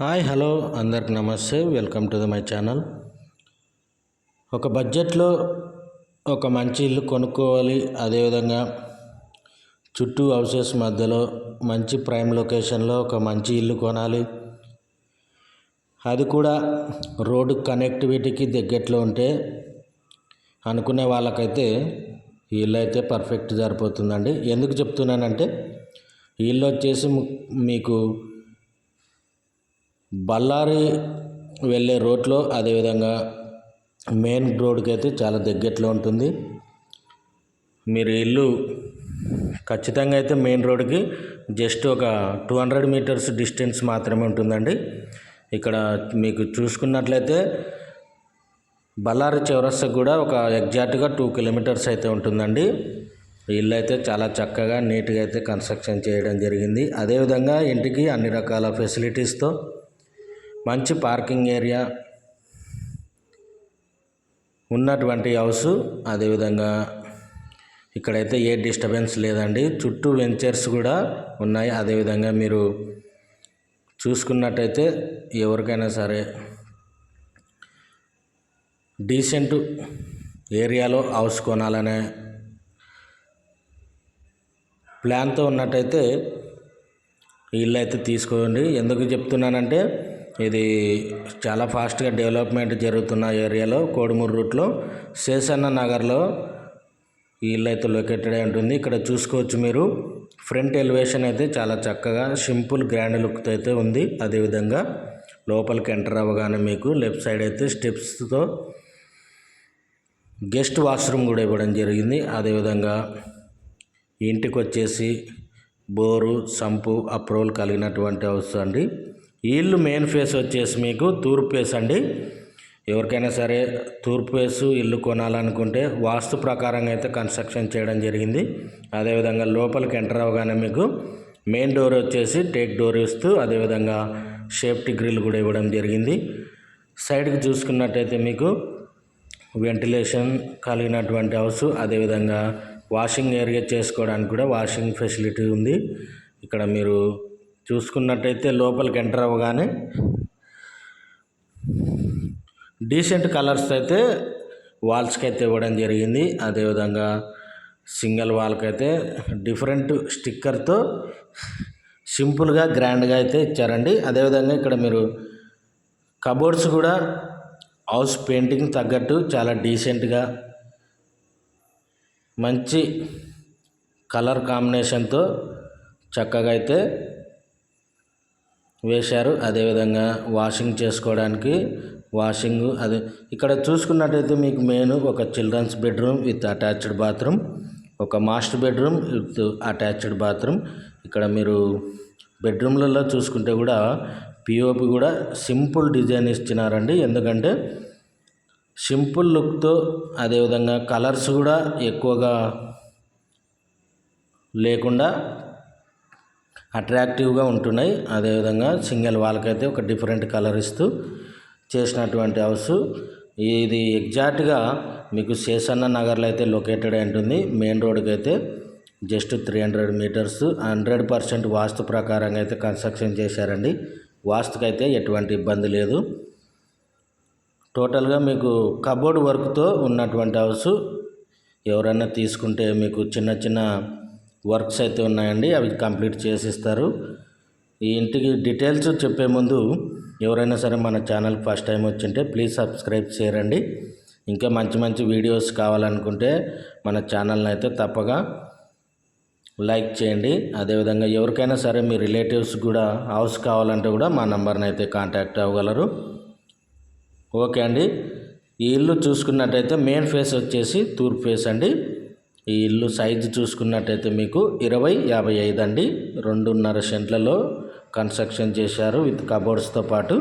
Hi hello అందరికి నమస్తే, welcome to my channel. ఒక బడ్జెట్లో ఒక మంచి ఇల్లు కొనుక్కోవాలి, అదేవిధంగా చుట్టూ హౌసెస్ మధ్యలో మంచి ప్రైమ్ లొకేషన్లో ఒక మంచి ఇల్లు కొనాలి, అది కూడా రోడ్డు కనెక్టివిటీకి దగ్గరలో ఉంటే అనుకునే వాళ్ళకైతే ఈ ఇల్లు అయితే పర్ఫెక్ట్ సరిపోతుందండి. ఎందుకు చెప్తున్నానంటే ఈ ఇల్లు వచ్చేసి మీకు బళ్ళారి వెళ్ళే రోడ్లో, అదేవిధంగా మెయిన్ రోడ్కి అయితే చాలా దగ్గరలో ఉంటుంది. మీరు ఇల్లు ఖచ్చితంగా అయితే మెయిన్ రోడ్కి జస్ట్ ఒక 200 మీటర్స్ డిస్టెన్స్ మాత్రమే ఉంటుందండి. ఇక్కడ మీకు చూసుకున్నట్లయితే బళ్ళారి చౌరస్తా కూడా ఒక ఎగ్జాక్ట్గా 2 కిలోమీటర్స్ అయితే ఉంటుందండి. ఇల్లు అయితే చాలా చక్కగా నీట్గా అయితే కన్స్ట్రక్షన్ చేయడం జరిగింది. అదేవిధంగా ఇంటికి అన్ని రకాల ఫెసిలిటీస్తో మంచి పార్కింగ్ ఏరియా ఉన్నటువంటి హౌస్. అదేవిధంగా ఇక్కడైతే ఏ డిస్టర్బెన్స్ లేదండి, చుట్టూ వెంచర్స్ కూడా ఉన్నాయి. అదేవిధంగా మీరు చూసుకున్నట్టయితే ఎవరికైనా సరే డీసెంట్ ఏరియాలో హౌస్ కొనాలనే ప్లాన్తో ఉన్నట్టయితే ఇల్లు అయితే తీసుకోండి. ఎందుకు చెప్తున్నానంటే ఇది చాలా ఫాస్ట్గా డెవలప్మెంట్ జరుగుతున్న ఏరియాలో, కోడుమూరు రూట్లో శేషన్న నగర్లో ఈ ఇల్లు అయితే లొకేటెడ్ అయి ఉంటుంది. ఇక్కడ చూసుకోవచ్చు మీరు, ఫ్రంట్ ఎలివేషన్ అయితే చాలా చక్కగా సింపుల్ గ్రాండ్ లుక్తో అయితే ఉంది. అదేవిధంగా లోపలికి ఎంటర్ అవ్వగానే మీకు లెఫ్ట్ సైడ్ అయితే స్టెప్స్తో గెస్ట్ వాష్రూమ్ కూడా ఇవ్వడం జరిగింది. అదేవిధంగా ఇంటికి వచ్చేసి బోరు, సంపు అప్రూవల్ కలిగినటువంటి హౌస్ అండి. ఈ ఇల్లు మెయిన్ ఫేస్ వచ్చేసి మీకు తూర్పు ఫేస్ అండి. ఎవరికైనా సరే తూర్పు ఫేసు ఇల్లు కొనాలనుకుంటే వాస్తు ప్రకారంగా అయితే కన్స్ట్రక్షన్ చేయడం జరిగింది. అదేవిధంగా లోపలికి ఎంటర్ అవ్వగానే మీకు మెయిన్ డోర్ వచ్చేసి టేక్ డోర్ ఇస్తూ, అదేవిధంగా సేఫ్టీ గ్రిల్ కూడా ఇవ్వడం జరిగింది. సైడ్కి చూసుకున్నట్టయితే మీకు వెంటిలేషన్ కలిగినటువంటి హౌస్. అదేవిధంగా వాషింగ్ ఏరియా చేసుకోవడానికి కూడా వాషింగ్ ఫెసిలిటీ ఉంది. ఇక్కడ మీరు చూసుకున్నట్టయితే లోపలికి ఎంటర్ అవ్వగానే డీసెంట్ కలర్స్ అయితే వాల్స్కి అయితే ఇవ్వడం జరిగింది. అదేవిధంగా సింగిల్ వాల్కి అయితే డిఫరెంట్ స్టిక్కర్తో సింపుల్గా గ్రాండ్గా అయితే ఇచ్చారండి. అదేవిధంగా ఇక్కడ మీరు కబోర్డ్స్ కూడా హౌస్ పెయింటింగ్ తగ్గట్టు చాలా డీసెంట్గా మంచి కలర్ కాంబినేషన్తో చక్కగా అయితే వేశారు. అదేవిధంగా వాషింగ్ చేసుకోవడానికి అదే ఇక్కడ చూసుకున్నట్టయితే మీకు మెయిన్ ఒక children's bedroom with attached bathroom, ఒక master bedroom with attached bathroom. ఇక్కడ మీరు బెడ్రూమ్లలో చూసుకుంటే కూడా పిఓపి కూడా సింపుల్ డిజైన్ ఇచ్చినారండి. ఎందుకంటే సింపుల్ లుక్తో, అదేవిధంగా కలర్స్ కూడా ఎక్కువగా లేకుండా అట్రాక్టివ్గా ఉంటున్నాయి. అదేవిధంగా సింగిల్ వాల్కైతే ఒక డిఫరెంట్ కలర్ ఇస్తూ చేసినటువంటి హౌస్. ఇది ఎగ్జాక్ట్గా మీకు శేషన్న నగర్లో అయితే లొకేటెడ్ అయి ఉంటుంది. మెయిన్ రోడ్కి అయితే జస్ట్ 300 మీటర్స్. 100% వాస్తు ప్రకారంగా అయితే కన్స్ట్రక్షన్ చేశారండి. వాస్తుకైతే ఎటువంటి ఇబ్బంది లేదు. టోటల్గా మీకు కబోర్డ్ వర్క్తో ఉన్నటువంటి హౌస్. ఎవరైనా తీసుకుంటే మీకు చిన్న చిన్న వర్క్స్ అయితే ఉన్నాయండి, అవి కంప్లీట్ చేసిస్తారు. ఈ ఇంటికి డీటెయిల్స్ చెప్పే ముందు ఎవరైనా సరే మన ఛానల్ ఫస్ట్ టైం వచ్చింటే ప్లీజ్ సబ్స్క్రైబ్ చేయండి. ఇంకా మంచి మంచి వీడియోస్ కావాలనుకుంటే మన ఛానల్ని అయితే తప్పగా లైక్ చేయండి. అదేవిధంగా ఎవరికైనా సరే మీ రిలేటివ్స్ కూడా హౌస్ కావాలంటే కూడా మా నెంబర్ని అయితే కాంటాక్ట్ అవ్వగలరు. ఓకే అండి. ఈ ఇల్లు చూసుకున్నట్టయితే మెయిన్ ఫేస్ వచ్చేసి తూర్పు ఫేస్ అండి. ఈ ఇల్లు సైజు చూసుకున్నట్టయితే మీకు 20-55 అండి. 2.5 సెంట్లలో కన్స్ట్రక్షన్ చేశారు విత్ కబోర్డ్స్తో పాటు.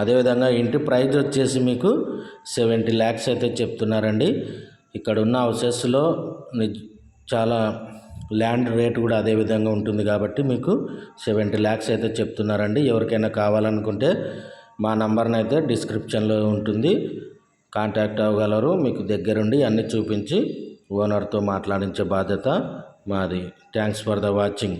అదేవిధంగా ఇంటి ప్రైజ్ వచ్చేసి మీకు 70 lakhs అయితే చెప్తున్నారండి. ఇక్కడ ఉన్న హౌసెస్లో చాలా ల్యాండ్ రేట్ కూడా అదేవిధంగా ఉంటుంది కాబట్టి మీకు 70 lakhs అయితే చెప్తున్నారండి. ఎవరికైనా కావాలనుకుంటే మా నంబర్ని అయితే డిస్క్రిప్షన్లో ఉంటుంది, కాంటాక్ట్ అవ్వగలరు. మీకు దగ్గరుండి అన్నీ చూపించి ఓనర్తో మాట్లాడించే బాధ్యత మాది. Thanks for the watching.